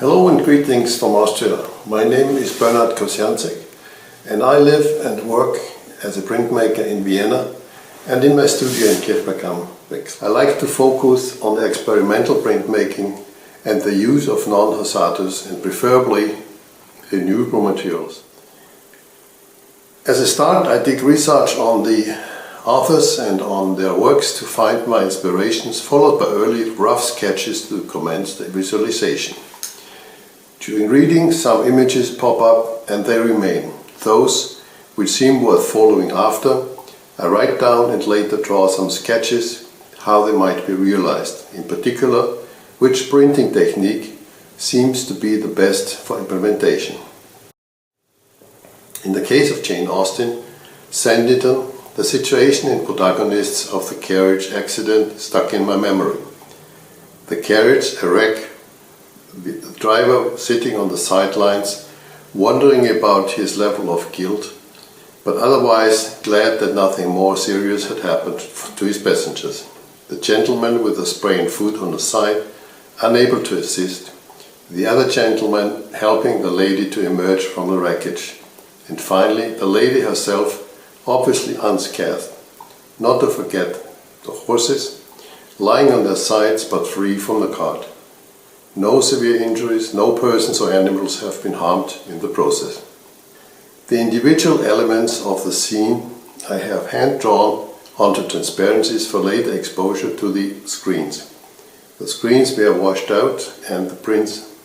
Hello and greetings from Austria. My name is Bernhard Cociancig and I live and work as a printmaker in Vienna and in my studio in Kirchberg. I like to focus on experimental printmaking and the use of non-hazardous and preferably renewable materials. As a start, I did research on the authors and on their works to find my inspirations, followed by early rough sketches to commence the visualization. During reading, some images pop up and they remain. Those which seem worth following after, I write down and later draw some sketches how they might be realized. In particular, which printing technique seems to be the best for implementation. In the case of Jane Austen, Sanditon, the situation and protagonists of the carriage accident stuck in my memory. The carriage, a wreck, the driver sitting on the sidelines, wondering about his level of guilt, but otherwise glad that nothing more serious had happened to his passengers. The gentleman with a sprained foot on the side, unable to assist. The other gentleman helping the lady to emerge from the wreckage. And finally, the lady herself, obviously unscathed. Not to forget the horses, lying on their sides but free from the cart. No severe injuries, no persons or animals have been harmed in the process. The individual elements of the scene I have hand-drawn onto transparencies for later exposure to the screens. The screens were washed out and the prints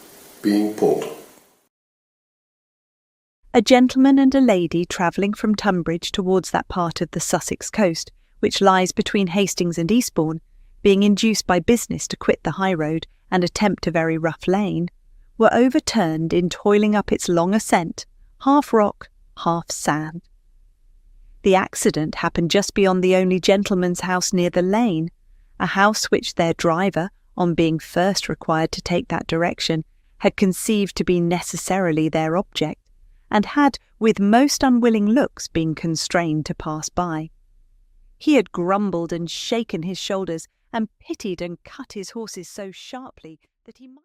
being pulled. A gentleman and a lady travelling from Tunbridge towards that part of the Sussex coast, which lies between Hastings and Eastbourne, being induced by business to quit the high road and attempt a very rough lane, were overturned in toiling up its long ascent, half rock, half sand. The accident happened just beyond the only gentleman's house near the lane, a house which their driver, on being first required to take that direction, had conceived to be necessarily their object, and had, with most unwilling looks, been constrained to pass by. He had grumbled and shaken his shoulders, and pitied and cut his horses so sharply that he might